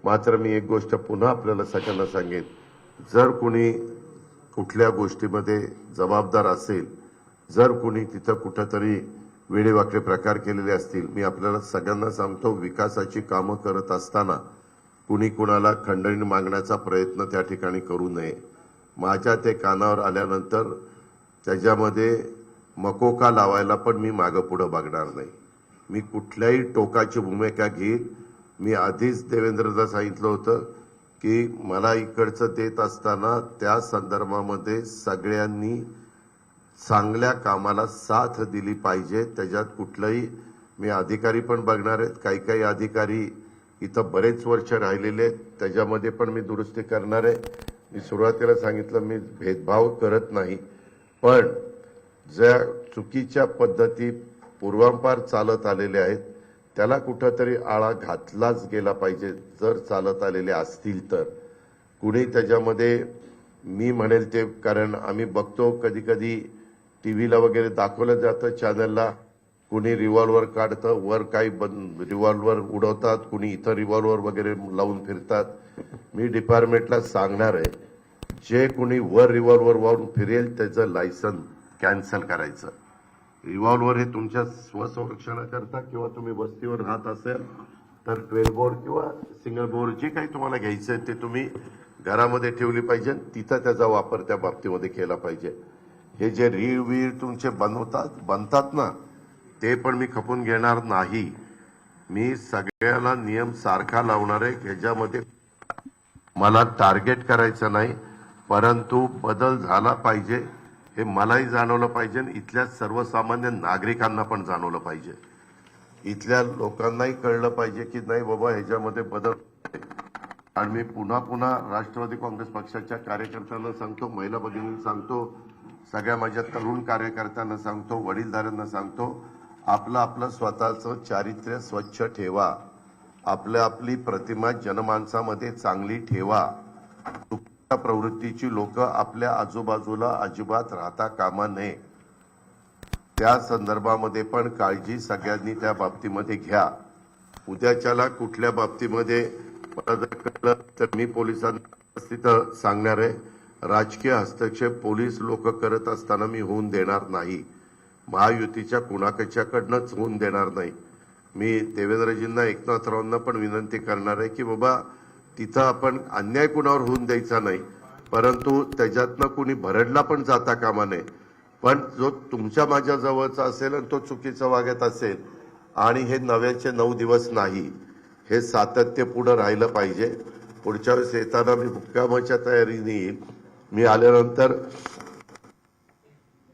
मात्र मी एक गोष्ट पुन्हा आपल्याला सगळ्यांना सांगेन, जर कोणी कुठल्या गोष्टीमध्ये जबाबदार असेल, जर कोणी तिथं कुठंतरी वेडेवाकडे प्रकार केलेले असतील, मी आपल्याला सगळ्यांना सांगतो, विकासाची कामं करत असताना कुणी कुणाला खंडणी मागण्याचा प्रयत्न त्या ठिकाणी करू नये. माझ्या ते कानावर आल्यानंतर त्याच्यामध्ये मकोका लावायला पण मी मागं पुढं बघणार नाही. मी कुठल्याही टोकाची भूमिका घेईल. मी आधीच देवेंद्रला सांगितलं होतं की मला इकडचं देत असताना त्या संदर्भामध्ये सगळ्यांनी चांगल्या कामाला साथ दिली पाहिजे. त्याच्यात कुठलाही मी अधिकारी पण बघणार आहेत. काही काही अधिकारी इथं बरेच वर्ष राहिलेले आहेत, त्याच्यामध्ये पण मी दुरुस्ती करणार आहे. मी सुरुवातीला सांगितलं मी भेदभाव करत नाही, पण ज्या चुकीच्या पद्धती पूर्वांपार चालत आलेल्या आहेत त्याला कुठंतरी आळा घातलाच गेला पाहिजे. जर चालत आलेले असतील तर कुणी त्याच्यामध्ये मी म्हणेल ते, कारण आम्ही बघतो कधी कधी टीव्हीला वगैरे दाखवलं जातं चॅनलला, कुणी रिव्हॉल्वर काढतं, वर काही रिव्हॉल्वर उडवतात, कुणी इथं रिव्हॉल्वर वगैरे लावून फिरतात. मी डिपार्टमेंटला सांगणार आहे, जे कुणी वर रिव्हॉल्वर वाहून फिरेल त्याचं लायसन कॅन्सल करायचं. रिव्हॉल्वर हे तुमच्या स्वसंरक्षणाकरता किंवा तुम्ही वस्तीवर राहत असेल तर 12 बोर किंवा सिंगल बोर जे काही तुम्हाला घ्यायचं आहे ते तुम्ही घरामध्ये ठेवली पाहिजे. तिथं त्याचा वापर त्या बाबतीमध्ये केला पाहिजे. हे जे रीळ तुमचे बनतात ना, ते पण मी खपून घेणार नाही. मी सगळ्याला नियम सारखा लावणार आहे. ह्याच्यामध्ये मला टार्गेट करायचं नाही, परंतु बदल झाला पाहिजे हे मलाही जाणवलं पाहिजे, इथल्या सर्वसामान्य नागरिकांना पण जाणवलं पाहिजे. इथल्या लोकांनाही कळलं पाहिजे की नाही बाबा ह्याच्यामध्ये बदल. आणि मी पुन्हा पुन्हा राष्ट्रवादी काँग्रेस पक्षाच्या कार्यकर्त्यांना सांगतो, महिला भगिनींना सांगतो, सगळ्या माझ्या तरुण कार्यकर्त्यांना सांगतो, वडीलधाऱ्यांना सांगतो, आपलं स्वतःचं चारित्र्य स्वच्छ ठेवा. आपली प्रतिमा जनमानसामध्ये चांगली ठेवा. चुकीच्या प्रवृत्तीची लोक आपल्या आजूबाजूला अजिबात राहता कामा नये. त्या संदर्भामध्ये पण काळजी सगळ्यांनी त्या बाबतीमध्ये घ्या. उद्याच्याला कुठल्या बाबतीमध्ये मला जर कळलं तर मी पोलिसांना तिथं सांगणार आहे. राजकीय हस्तक्षेप पोलीस लोक करत असताना मी होऊन देणार नाही. महायुतीच्या कुणाकडच्याकडनंच होऊन देणार नाही. मी देवेंद्रजींना, एकनाथरावांना पण विनंती करणार आहे की बाबा तिथं आपण अन्याय कुणावर होऊन द्यायचा नाही, परंतु त्याच्यातनं कुणी भरडला पण जाता कामा नये. पण जो तुमच्या माझ्या जवळचा असेल आणि तो चुकीचा वागत असेल, आणि हे 9चे 9 दिवस नाही, हे सातत्य पुढे राहिलं पाहिजे. पुढच्या वेळेस येताना मी मुक्कामाच्या तयारीने येईल. मी आल्यानंतर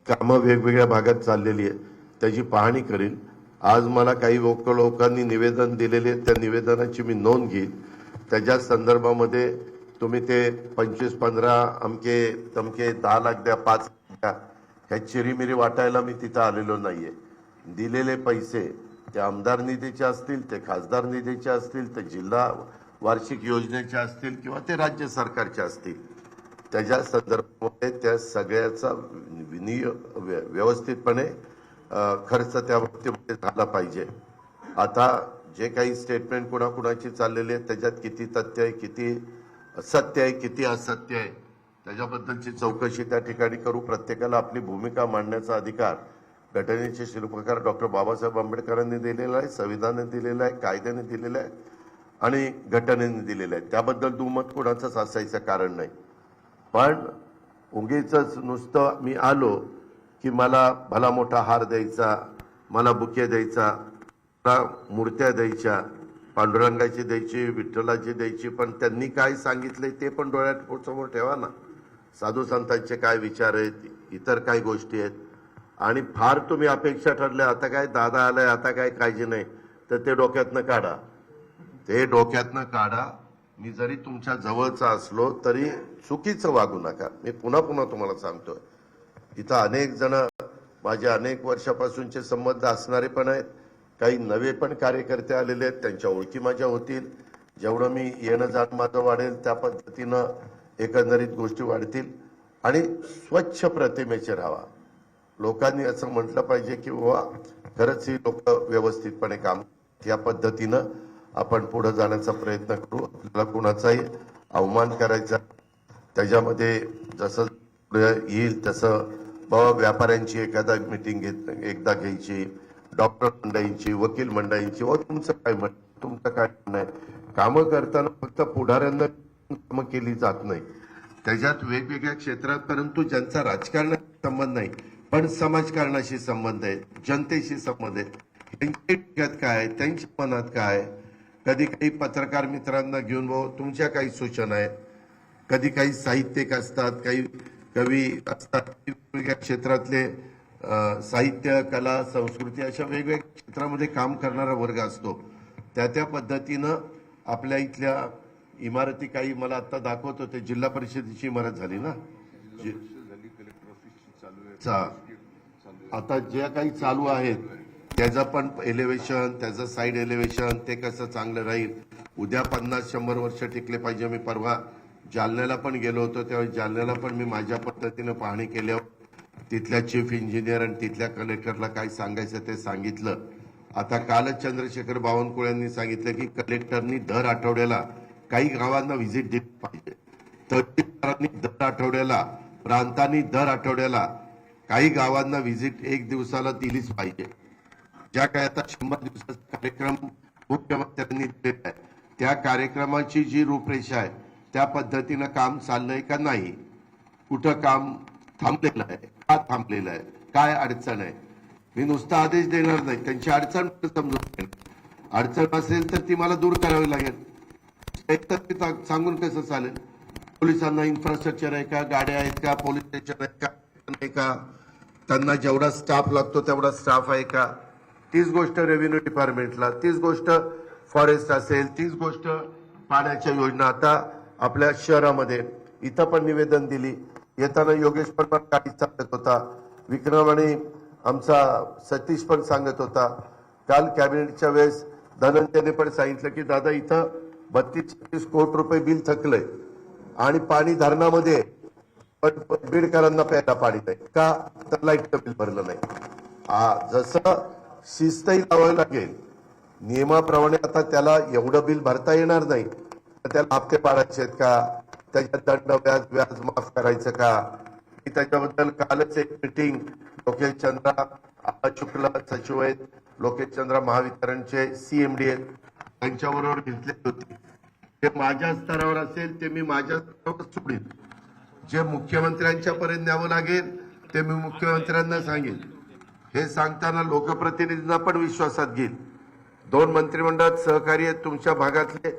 कामं वेगवेगळ्या भागात चाललेली आहेत त्याची पाहणी करीन. आज मला काही लोकांनी निवेदन दिलेले आहेत, त्या निवेदनाची मी नोंद घेईन. त्याच्या संदर्भामध्ये तुम्ही ते 25-15 अमके तमके 10 लाख द्या, 5 द्या, ह्या चिरीमिरी वाटायला मी तिथं आलेलो नाहीये. दिलेले पैसे ते आमदार निधीचे असतील, ते खासदार निधीचे असतील, ते जिल्हा वार्षिक योजनेचे असतील किंवा ते राज्य सरकारचे असतील, त्याच्या संदर्भामध्ये त्या सगळ्याचा व्यवस्थितपणे खर्च त्या बाबतीमध्ये झाला पाहिजे. आता जे काही स्टेटमेंट कुणाकुणाची चाललेली आहे त्याच्यात किती तथ्य आहे, किती सत्य आहे, किती असत्य आहे, त्याच्याबद्दलची चौकशी त्या ठिकाणी करू. प्रत्येकाला आपली भूमिका मांडण्याचा अधिकार घटनेचे शिल्पकार डॉक्टर बाबासाहेब आंबेडकरांनी दिलेला आहे, संविधानाने दिलेला आहे, कायद्याने दिलेला आहे आणि घटनेने दिलेलं आहे. त्याबद्दल दुमत कोणाचंच असायचं कारण नाही. पण उगीच नुसतं मी आलो की मला भला मोठा हार द्यायचा, मला बुके द्यायचा, मला मूर्त्या द्यायच्या, पांडुरंगाची द्यायची, विठ्ठलाची द्यायची, पण त्यांनी काय सांगितलंय ते पण डोळ्यात समोर ठेवा ना. साधू संतांचे काय विचार आहेत, इतर काय गोष्टी आहेत. आणि फार तुम्ही अपेक्षा ठरल्या, आता काय दादा आलाय, आता काय काळजी नाही, तर ते डोक्यातनं काढा. ते डोक्यातनं काढा. मी जरी तुमच्या जवळचा असलो तरी चुकीचं वागू नका. मी पुन्हा पुन्हा तुम्हाला सांगतोय, इथं अनेक जण माझे अनेक वर्षापासूनचे संबंध असणारे पण आहेत, काही नवे पण कार्यकर्ते आलेले आहेत, त्यांच्या ओळखी माझ्या होतील. जेवढं मी येणं जाणं माझं वाढेल त्या पद्धतीनं एकंदरीत गोष्टी वाढतील. आणि स्वच्छ प्रतिमेचे राहावा. लोकांनी असं म्हटलं पाहिजे की बाबा खरंच ही लोक व्यवस्थितपणे काम या पद्धतीनं आपण पुढे जाण्याचा प्रयत्न करू. आपल्याला कुणाचाही अवमान करायचा त्याच्यामध्ये जसं पुढे येईल तसं बाबा व्यापाऱ्यांची एखादा मिटिंग एकदा घ्यायची, डॉक्टर मंडळींची, वकील मंडळींची, तुमचं काय तुमचं काय म्हणणं आहे. कामं करताना फक्त पुढाऱ्यांना कामं केली जात नाही, त्याच्यात वेगवेगळ्या क्षेत्रात, परंतु ज्यांचा राजकारणाशी संबंध नाही पण समाजकारणाशी संबंध आहे, जनतेशी संबंध आहे, त्यांच्या डोक्यात काय, त्यांच्या मनात काय. कधी काही पत्रकार मित्रांना घेऊन तुमच्या काही सूचना आहेत, कधी काही साहित्यिक असतात, काही कवी असतात, वेगवेगळ्या क्षेत्रातले साहित्य, कला, संस्कृती अशा वेगवेगळ्या क्षेत्रामध्ये काम करणारा वर्ग असतो. त्या पद्धतीनं आपल्या इथल्या इमारती काही मला आता दाखवत होते, जिल्हा परिषदेची इमारत झाली ना, आता ज्या काही चालू आहेत त्याचं पण एलिव्हेशन, त्याचं साईड एलिव्हेशन ते कसं चांगलं राहील. उद्या 50-100 वर्ष टिकले पाहिजे. मी परवा जालन्याला पण गेलो होतो, त्यावेळी जालन्याला पण मी माझ्या पद्धतीनं पाहणी केल्यावर तिथल्या चीफ इंजिनियर आणि तिथल्या कलेक्टरला काय सांगायचं ते सांगितलं. आता कालच चंद्रशेखर बावनकुळे यांनी सांगितलं की कलेक्टरनी दर आठवड्याला काही गावांना व्हिजिट दिली पाहिजे, तहसीलदारांनी दर आठवड्याला, प्रांतांनी दर आठवड्याला काही गावांना व्हिजिट एक दिवसाला दिलीच पाहिजे. ज्या काय आता 100 दिवसाचा कार्यक्रम मुख्यमंत्र्यांनी दिलेला आहे त्या कार्यक्रमाची जी रूपरेषा आहे त्या पद्धतीनं काम चाललंय का नाही, कुठं काम थांबलेलं आहे, का थांबलेलं आहे, काय अडचण आहे. मी नुसता आदेश देणार नाही, त्यांची अडचण समजून घेणार. अडचण असेल तर ती मला दूर करावी लागेल. सांगून कसं चालेल. पोलिसांना इन्फ्रास्ट्रक्चर आहे का, गाड्या आहेत का, पोलीस स्टेशन आहे का नाही का, त्यांना जेवढा स्टाफ लागतो तेवढा स्टाफ आहे का. तीच गोष्ट रेव्हेन्यू डिपार्टमेंटला, तीच गोष्ट फॉरेस्ट असेल, तीच गोष्ट पाण्याच्या योजना. आता आपल्या शहरामध्ये इथं पण निवेदन दिली. येताना योगेश पण गाडी सांगत होता, विक्रम आणि आमचा सतीश पण सांगत होता. काल कॅबिनेटच्या वेळेस धनंजयने पण सांगितलं की दादा इथं 32-36 कोटी रुपये बिल थकलंय आणि पाणी धरणामध्ये पण बीडकरांना प्यायला पाणी नाही का, तर लाईटचं बिल भरलं नाही. जसं शिस्तही लावावी लागेल नियमाप्रमाणे. आता त्याला एवढं बिल भरता येणार नाही तर त्याला हप्ते पाडायचे आहेत का, त्याच्यात दंड व्याज माफ करायचं का. त्याच्याबद्दल कालच एक मिटिंग लोकेश चंद्रा शुक्ला सचिव आहेत, लोकेश चंद्रा महावितरणचे सीएमडी आहेत, त्यांच्याबरोबर घेतली होती. जे माझ्या स्तरावर असेल ते मी माझ्या स्तरावर सोडीन, जे मुख्यमंत्र्यांच्या पर्यंत न्यावं लागेल ते मी मुख्यमंत्र्यांना सांगेन. हे सांगताना लोकप्रतिनिधींना पण विश्वासात घेईल. 2 मंत्रिमंडळात सहकारी आहेत तुमच्या भागातले,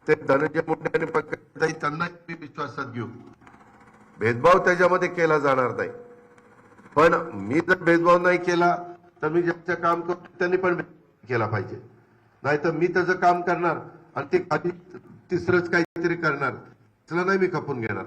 ते धनंजय मुंडे आणि पंकजाताई, त्यांना मी विश्वासात घेऊ. भेदभाव त्याच्यामध्ये केला जाणार नाही. पण मी जर भेदभाव नाही केला तर मी ज्यांचं काम करतो त्यांनी पण केला पाहिजे. नाहीतर मी त्याचं काम करणार आणि ते खाली तिसरंच काहीतरी करणार, त्याला नाही मी खपून घेणार.